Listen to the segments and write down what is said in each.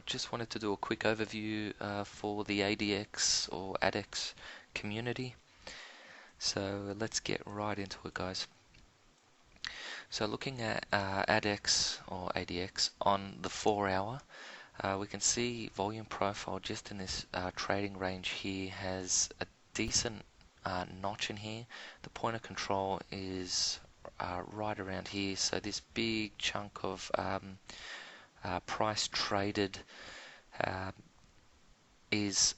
just wanted to do a quick overview for the ADX or ADX community. So let's get right into it, guys. So looking at ADX or ADX on the 4 hour, we can see volume profile just in this trading range here has a decent notch in here. The point of control is right around here, so this big chunk of price traded is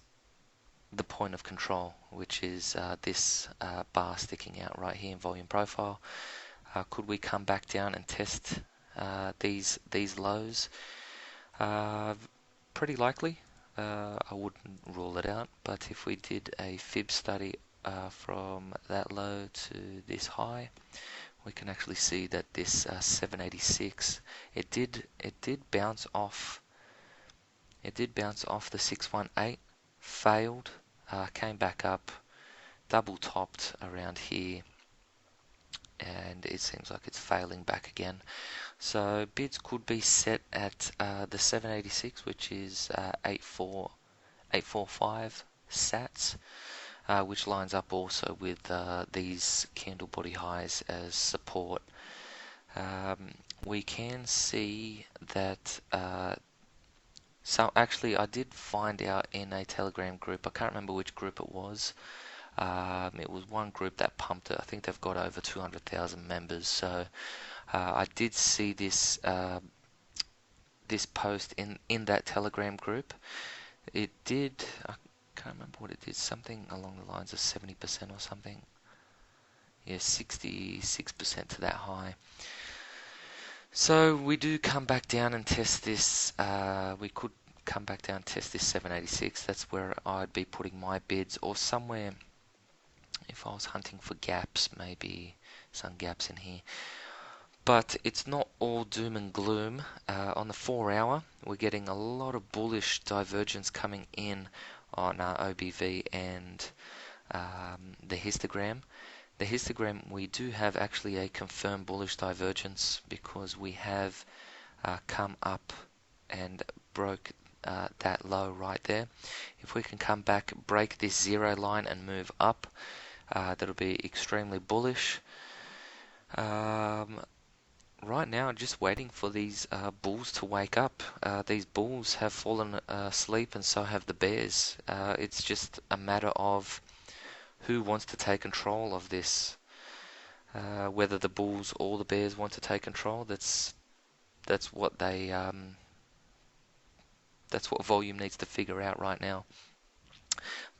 the point of control, which is this bar sticking out right here in volume profile. Could we come back down and test these lows? Pretty likely. I wouldn't rule it out, but if we did a fib study from that low to this high, we can actually see that this 786 it did bounce off. It did bounce off the 618, failed, came back up, double topped around here, and it seems like it's failing back again. So bids could be set at the 786, which is 845 sats, which lines up also with these candle body highs as support. We can see that so actually I did find out in a Telegram group, I can't remember which group it was. It was one group that pumped it. I think they've got over 200,000 members. So I did see this this post in that Telegram group. It did, I can't remember what it did, something along the lines of 70% or something. Yeah, 66% to that high. So we do come back down and test this. We could come back down and test this 786. That's where I'd be putting my bids, or somewhere. If I was hunting for gaps, maybe some gaps in here. But it's not all doom and gloom. On the 4 hour, we're getting a lot of bullish divergence coming in on OBV and the histogram. The histogram, we do have actually a confirmed bullish divergence because we have come up and broke that low right there. If we can come back, break this zero line and move up, that'll be extremely bullish. Right now, just waiting for these bulls to wake up. These bulls have fallen asleep, and so have the bears. It's just a matter of who wants to take control of this. Whether the bulls or the bears want to take control, that's what they that's what volume needs to figure out right now.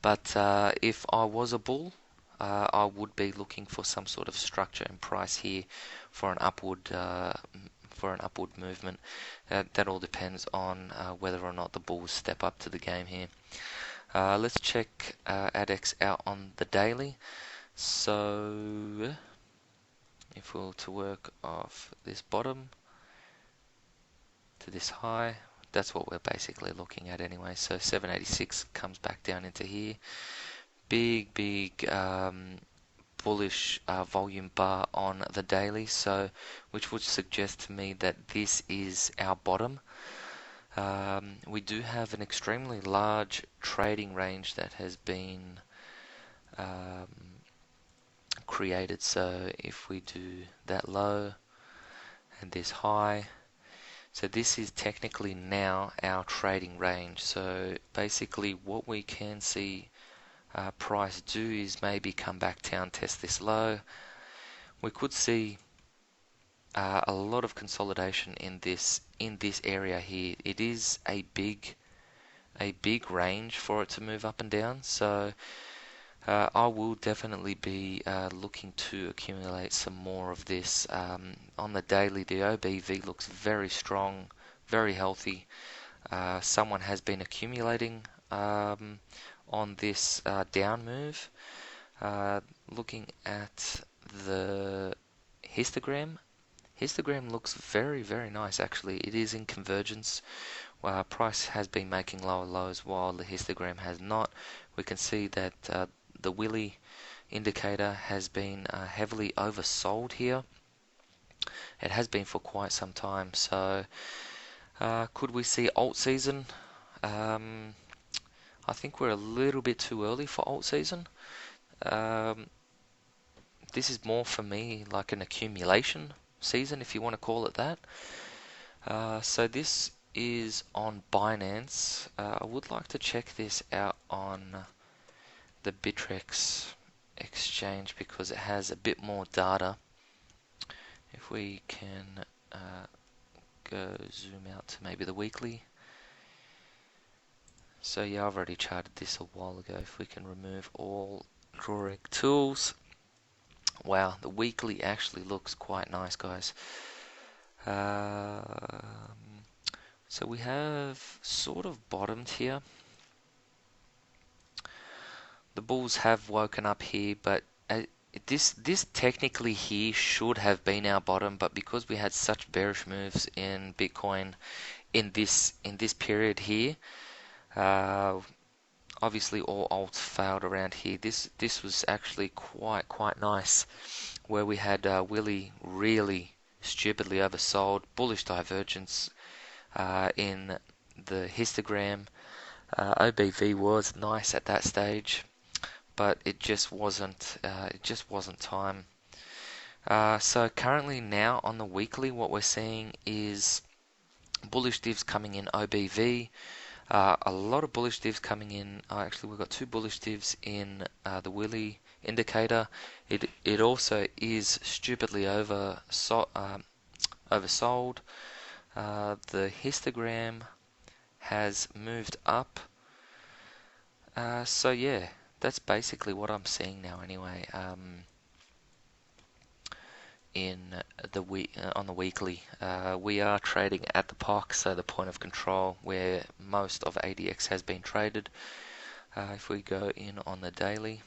But if I was a bull, I would be looking for some sort of structure and price here for an upward movement. That all depends on whether or not the bulls step up to the game here. Let's check ADX out on the daily. So if we were to work off this bottom to this high, that's what we're basically looking at anyway. So 786 comes back down into here. Big bullish volume bar on the daily, so which would suggest to me that this is our bottom. We do have an extremely large trading range that has been created. So if we do that low and this high, so this is technically now our trading range. So basically what we can see price do is maybe come back down, test this low. We could see a lot of consolidation in this area here. It is a big range for it to move up and down. So I will definitely be looking to accumulate some more of this. On the daily, the OBV looks very strong, very healthy. Someone has been accumulating on this down move. Looking at the histogram looks very nice actually. It is in convergence. Price has been making lower lows while the histogram has not. We can see that the Willy indicator has been heavily oversold here. It has been for quite some time. So Could we see alt season? I think we're a little bit too early for alt season. Um, this is more for me like an accumulation season, if you want to call it that. So this is on Binance. I would like to check this out on the Bittrex exchange because it has a bit more data. If we can go zoom out to maybe the weekly. So yeah, I've already charted this a while ago. If we can remove all drawing tools. Wow, the weekly actually looks quite nice, guys. So we have sort of bottomed here. The bulls have woken up here, but this technically here should have been our bottom, but because we had such bearish moves in Bitcoin in this period here, obviously all alts failed around here. This was actually quite nice, where we had Willie really stupidly oversold, bullish divergence in the histogram. OBV was nice at that stage, but it just wasn't time. So currently now on the weekly, what we're seeing is bullish divs coming in OBV. A lot of bullish divs coming in. Actually, we've got two bullish divs in the Willie indicator. It also is stupidly oversold. The histogram has moved up. So yeah, that's basically what I'm seeing now. Anyway, in the on the weekly, we are trading at the POC, so the point of control where most of ADX has been traded. If we go in on the daily,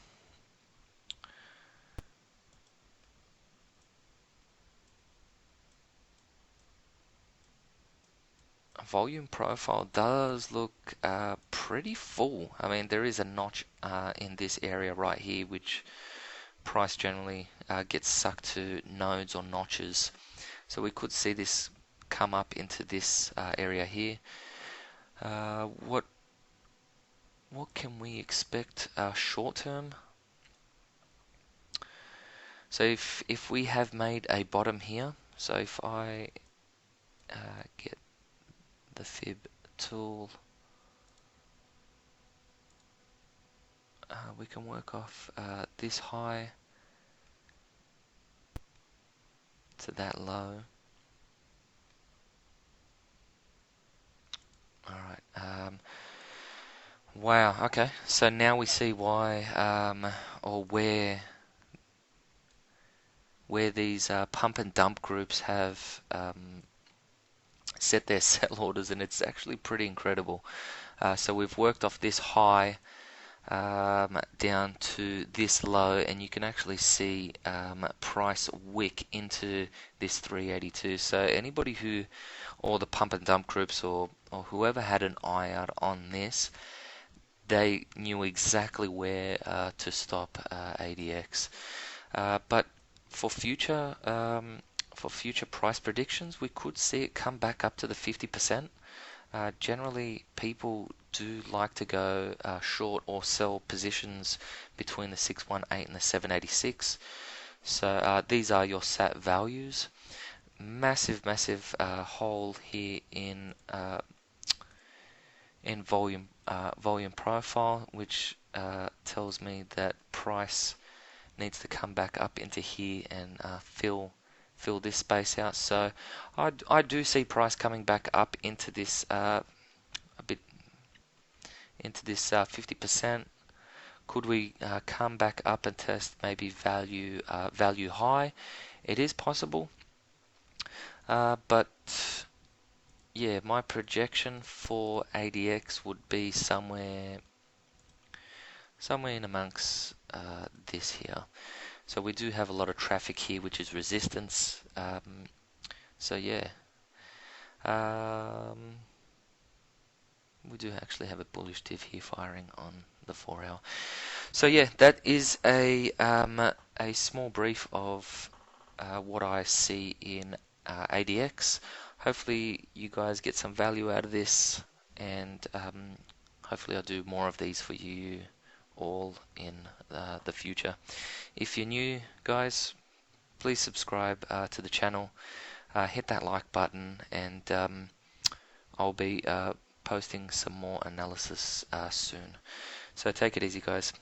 volume profile does look pretty full. I mean, there is a notch in this area right here, which price generally gets sucked to nodes or notches. So we could see this come up into this area here. What can we expect short term? So if we have made a bottom here, so if I get the fib tool, we can work off this high to that low. Alright, wow, okay, so now we see why, or where these pump and dump groups have set their sell orders, and it's actually pretty incredible. So we've worked off this high down to this low, and you can actually see price wick into this 382. So anybody who, or the pump and dump groups, or whoever had an eye out on this, they knew exactly where to stop ADX. But for future price predictions, we could see it come back up to the 50%. Generally, people do like to go short or sell positions between the 618 and the 786. So these are your SAT values. Massive hole here in volume profile, which tells me that price needs to come back up into here and fill this space out. So I do see price coming back up into this a bit into this 50%. Could we come back up and test maybe value high? It is possible, but yeah, my projection for ADX would be somewhere in amongst this here. So we do have a lot of traffic here, which is resistance. So yeah, we do actually have a bullish div here firing on the 4 hour. So yeah, that is a small brief of what I see in ADX. hopefully you guys get some value out of this, and hopefully I'll do more of these for you all in the future. If you're new, guys, please subscribe to the channel, hit that like button, and I'll be posting some more analysis soon. So take it easy, guys.